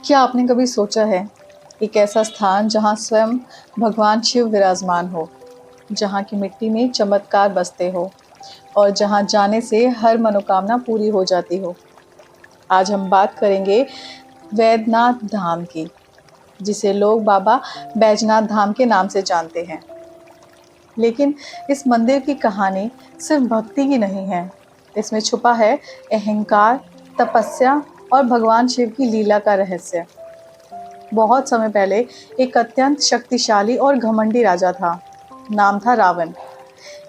क्या आपने कभी सोचा है, एक ऐसा स्थान जहाँ स्वयं भगवान शिव विराजमान हो, जहाँ की मिट्टी में चमत्कार बसते हो और जहाँ जाने से हर मनोकामना पूरी हो जाती हो। आज हम बात करेंगे वैद्यनाथ धाम की, जिसे लोग बाबा बैजनाथ धाम के नाम से जानते हैं। लेकिन इस मंदिर की कहानी सिर्फ भक्ति की नहीं है। इसमें छुपा है अहंकार, तपस्या और भगवान शिव की लीला का रहस्य। बहुत समय पहले एक अत्यंत शक्तिशाली और घमंडी राजा था। नाम था रावण।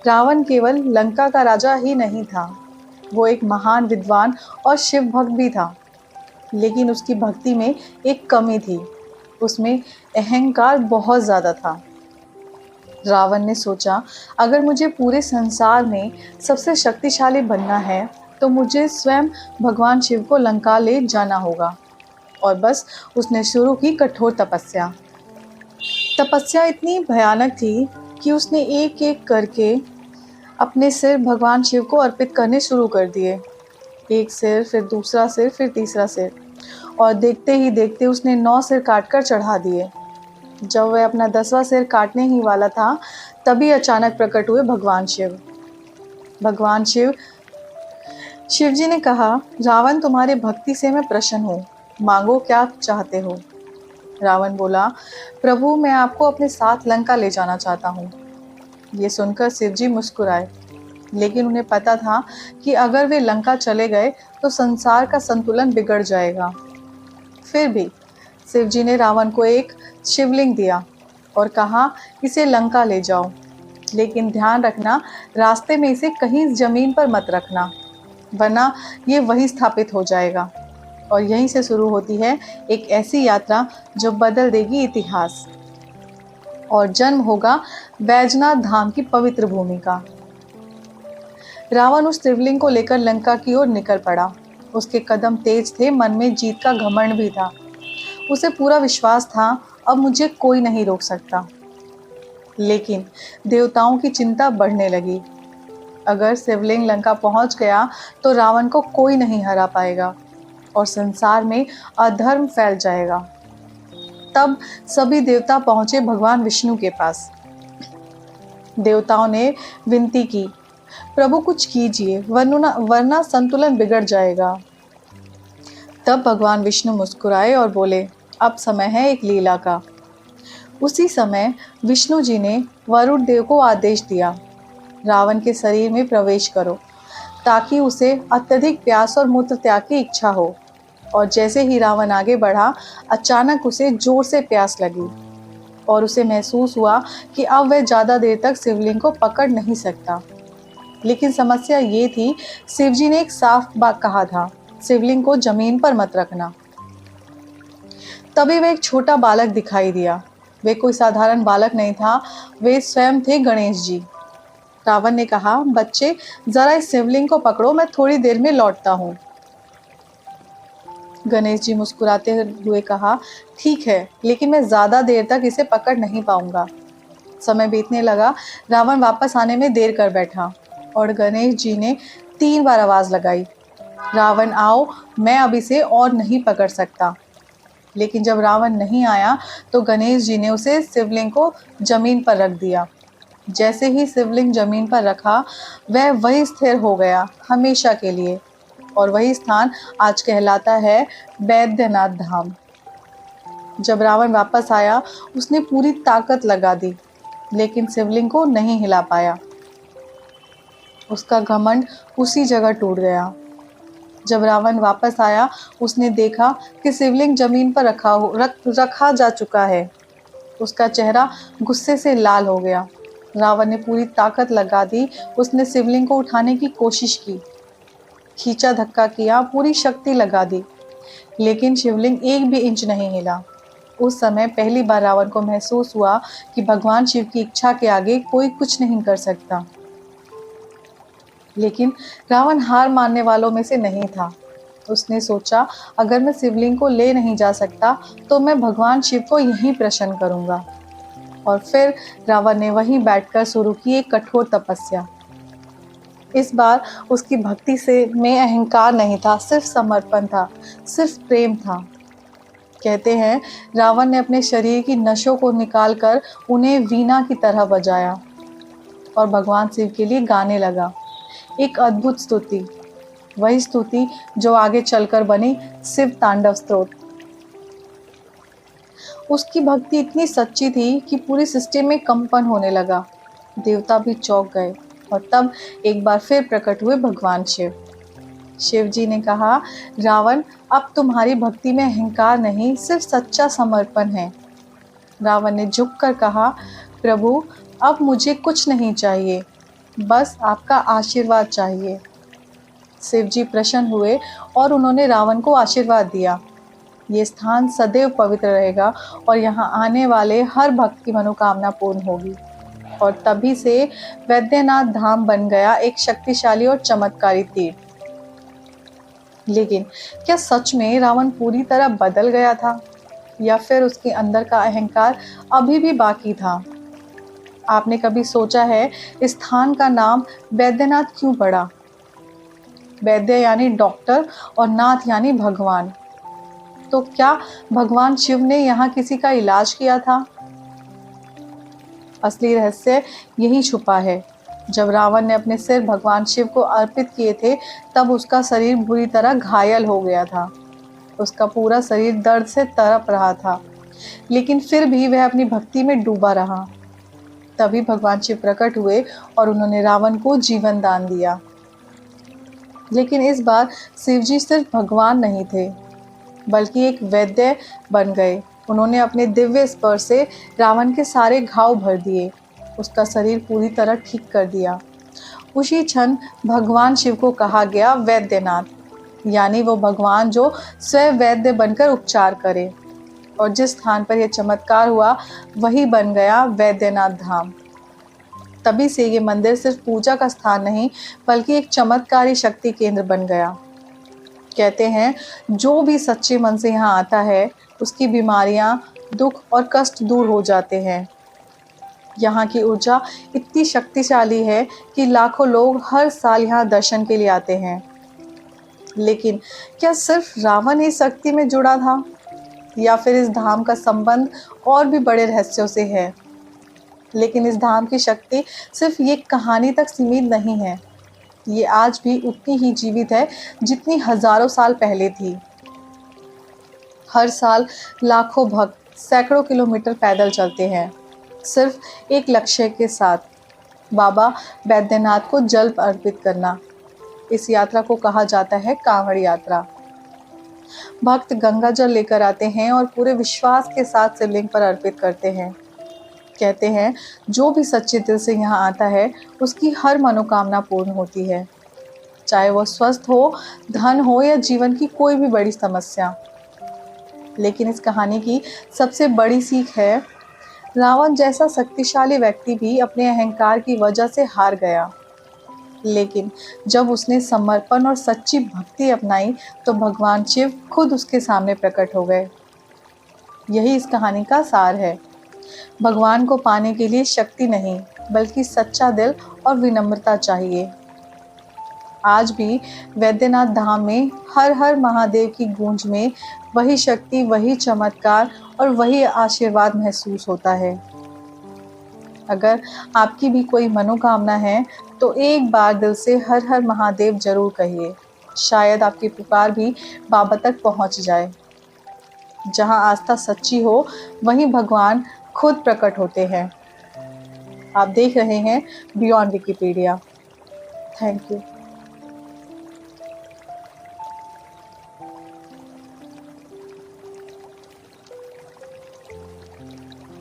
रावण केवल लंका का राजा ही नहीं था, वो एक महान विद्वान और शिव भक्त भी था। लेकिन उसकी भक्ति में एक कमी थी, उसमें अहंकार बहुत ज्यादा था। रावण ने सोचा, अगर मुझे पूरे संसार में सबसे शक्तिशाली बनना है तो मुझे स्वयं भगवान शिव को लंका ले जाना होगा। और बस उसने शुरू की कठोर तपस्या। तपस्या इतनी भयानक थी कि उसने एक एक करके अपने सिर भगवान शिव को अर्पित करने शुरू कर दिए। एक सिर, फिर दूसरा सिर, फिर तीसरा सिर, और देखते ही देखते उसने 9 सिर काटकर चढ़ा दिए। जब वह अपना 10वां सिर काटने ही वाला था, तभी अचानक प्रकट हुए भगवान शिव। भगवान शिव जी ने कहा, रावण, तुम्हारी भक्ति से मैं प्रसन्न हूँ, मांगो क्या चाहते हो। रावण बोला, प्रभु, मैं आपको अपने साथ लंका ले जाना चाहता हूँ। ये सुनकर शिव जी मुस्कुराए, लेकिन उन्हें पता था कि अगर वे लंका चले गए तो संसार का संतुलन बिगड़ जाएगा। फिर भी शिव जी ने रावण को एक शिवलिंग दिया और कहा, इसे लंका ले जाओ, लेकिन ध्यान रखना, रास्ते में इसे कहीं जमीन पर मत रखना, वरना ये वहीं स्थापित हो जाएगा। और यहीं से शुरू होती है एक ऐसी यात्रा जो बदल देगी इतिहास, और जन्म होगा बैजनाथ धाम की पवित्र भूमि का। रावण उस शिवलिंग को लेकर लंका की ओर निकल पड़ा। उसके कदम तेज थे, मन में जीत का घमंड भी था। उसे पूरा विश्वास था, अब मुझे कोई नहीं रोक सकता। लेकिन देवताओं की चिंता बढ़ने लगी। अगर शिवलिंग लंका पहुंच गया तो रावण को कोई नहीं हरा पाएगा और संसार में अधर्म फैल जाएगा। तब सभी देवता पहुंचे भगवान विष्णु के पास। देवताओं ने विनती की, प्रभु कुछ कीजिए, वरना संतुलन बिगड़ जाएगा। तब भगवान विष्णु मुस्कुराए और बोले, अब समय है एक लीला का। उसी समय विष्णु जी ने वरुण देव को आदेश दिया, रावण के शरीर में प्रवेश करो, ताकि उसे अत्यधिक प्यास और मूत्र त्याग की इच्छा हो। और जैसे ही रावण आगे बढ़ा, अचानक उसे जोर से प्यास लगी और उसे महसूस हुआ कि अब वह ज्यादा देर तक शिवलिंग को पकड़ नहीं सकता। लेकिन समस्या ये थी, शिवजी ने एक साफ बात कहा था, शिवलिंग को जमीन पर मत रखना। तभी वह एक छोटा बालक दिखाई दिया। वे कोई साधारण बालक नहीं था, वे स्वयं थे गणेश जी। रावण ने कहा, बच्चे, जरा इस शिवलिंग को पकड़ो, मैं थोड़ी देर में लौटता हूँ। गणेश जी मुस्कुराते हुए कहा, ठीक है, लेकिन मैं ज्यादा देर तक इसे पकड़ नहीं पाऊंगा। समय बीतने लगा। रावण वापस आने में देर कर बैठा और गणेश जी ने 3 बार आवाज लगाई, रावण आओ, मैं अब इसे और नहीं पकड़ सकता। लेकिन जब रावण नहीं आया तो गणेश जी ने उसे शिवलिंग को जमीन पर रख दिया। जैसे ही शिवलिंग जमीन पर रखा, वह वही स्थिर हो गया हमेशा के लिए। और वही स्थान आज कहलाता है बैद्यनाथ धाम। जब रावण वापस आया, उसने पूरी ताकत लगा दी, लेकिन शिवलिंग को नहीं हिला पाया। उसका घमंड उसी जगह टूट गया। जब रावण वापस आया, उसने देखा कि शिवलिंग जमीन पर रखा जा चुका है। उसका चेहरा गुस्से से लाल हो गया। रावण ने पूरी ताकत लगा दी। उसने शिवलिंग को उठाने की कोशिश की, खींचा धक्का किया, पूरी शक्ति लगा दी, लेकिन शिवलिंग एक भी इंच नहीं हिला। उस समय पहली बार रावण को महसूस हुआ कि भगवान शिव की इच्छा के आगे कोई कुछ नहीं कर सकता। लेकिन रावण हार मानने वालों में से नहीं था। उसने सोचा, अगर मैं शिवलिंग को ले नहीं जा सकता तो मैं भगवान शिव को यहीं प्रसन्न करूंगा। और फिर रावण ने वहीं बैठकर शुरू की एक कठोर तपस्या। इस बार उसकी भक्ति से में अहंकार नहीं था, सिर्फ समर्पण था, सिर्फ प्रेम था। कहते हैं रावण ने अपने शरीर की नसों को निकालकर उन्हें वीणा की तरह बजाया और भगवान शिव के लिए गाने लगा एक अद्भुत स्तुति, वही स्तुति जो आगे चलकर बनी शिव तांडव स्तोत्र। उसकी भक्ति इतनी सच्ची थी कि पूरी सृष्टि में कंपन होने लगा। देवता भी चौंक गए और तब एक बार फिर प्रकट हुए भगवान शिव। शिव जी ने कहा, रावण, अब तुम्हारी भक्ति में अहंकार नहीं, सिर्फ सच्चा समर्पण है। रावण ने झुककर कहा, प्रभु, अब मुझे कुछ नहीं चाहिए, बस आपका आशीर्वाद चाहिए। शिव जी प्रसन्न हुए और उन्होंने रावण को आशीर्वाद दिया, ये स्थान सदैव पवित्र रहेगा और यहाँ आने वाले हर भक्त की मनोकामना पूर्ण होगी। और तभी से वैद्यनाथ धाम बन गया एक शक्तिशाली और चमत्कारी तीर्थ। लेकिन क्या सच में रावण पूरी तरह बदल गया था या फिर उसके अंदर का अहंकार अभी भी बाकी था? आपने कभी सोचा है इस स्थान का नाम वैद्यनाथ क्यों पड़ा? वैद्य यानी डॉक्टर और नाथ यानी भगवान। तो क्या भगवान शिव ने यहाँ किसी का इलाज किया था? असली रहस्य यही छुपा है। जब रावण ने अपने सिर भगवान शिव को अर्पित किए थे, तब उसका शरीर बुरी तरह घायल हो गया था। उसका पूरा शरीर दर्द से तड़प रहा था, लेकिन फिर भी वह अपनी भक्ति में डूबा रहा। तभी भगवान शिव प्रकट हुए और उन्होंने रावण को जीवन दान दिया। लेकिन इस बार शिवजी सिर्फ भगवान नहीं थे, बल्कि एक वैद्य बन गए। उन्होंने अपने दिव्य स्पर्श से रावण के सारे घाव भर दिए, उसका शरीर पूरी तरह ठीक कर दिया। उसी क्षण भगवान शिव को कहा गया वैद्यनाथ, यानी वो भगवान जो स्वयं वैद्य बनकर उपचार करे। और जिस स्थान पर यह चमत्कार हुआ वही बन गया वैद्यनाथ धाम। तभी से ये मंदिर सिर्फ पूजा का स्थान नहीं, बल्कि एक चमत्कारी शक्ति केंद्र बन गया। कहते हैं जो भी सच्चे मन से यहाँ आता है, उसकी बीमारियाँ, दुख और कष्ट दूर हो जाते हैं। यहाँ की ऊर्जा इतनी शक्तिशाली है कि लाखों लोग हर साल यहाँ दर्शन के लिए आते हैं। लेकिन क्या सिर्फ रावण ही शक्ति में जुड़ा था, या फिर इस धाम का संबंध और भी बड़े रहस्यों से है? लेकिन इस धाम की शक्ति सिर्फ ये कहानी तक सीमित नहीं है, ये आज भी उतनी ही जीवित है जितनी हजारों साल पहले थी। हर साल लाखों भक्त सैकड़ों किलोमीटर पैदल चलते हैं, सिर्फ एक लक्ष्य के साथ, बाबा बैद्यनाथ को जल अर्पित करना। इस यात्रा को कहा जाता है कांवड़ यात्रा। भक्त गंगा जल लेकर आते हैं और पूरे विश्वास के साथ शिवलिंग पर अर्पित करते हैं। कहते हैं जो भी सच्चे दिल से यहाँ आता है, उसकी हर मनोकामना पूर्ण होती है, चाहे वो स्वस्थ हो, धन हो या जीवन की कोई भी बड़ी समस्या। लेकिन इस कहानी की सबसे बड़ी सीख है, रावण जैसा शक्तिशाली व्यक्ति भी अपने अहंकार की वजह से हार गया, लेकिन जब उसने समर्पण और सच्ची भक्ति अपनाई तो भगवान शिव खुद उसके सामने प्रकट हो गए। यही इस कहानी का सार है। भगवान को पाने के लिए शक्ति नहीं, बल्कि सच्चा दिल और विनम्रता चाहिए। आज भी वैद्यनाथ धाम में हर हर महादेव की गूंज में वही शक्ति, वही चमत्कार और वही आशीर्वाद महसूस होता है। अगर आपकी भी कोई मनोकामना है तो एक बार दिल से हर हर महादेव जरूर कहिए, शायद आपकी पुकार भी बाबा तक पहुंच जाए। जहां आस्था सच्ची हो, वहीं भगवान खुद प्रकट होते हैं। आप देख रहे हैं बियॉन्ड विकिपीडिया। Thank you.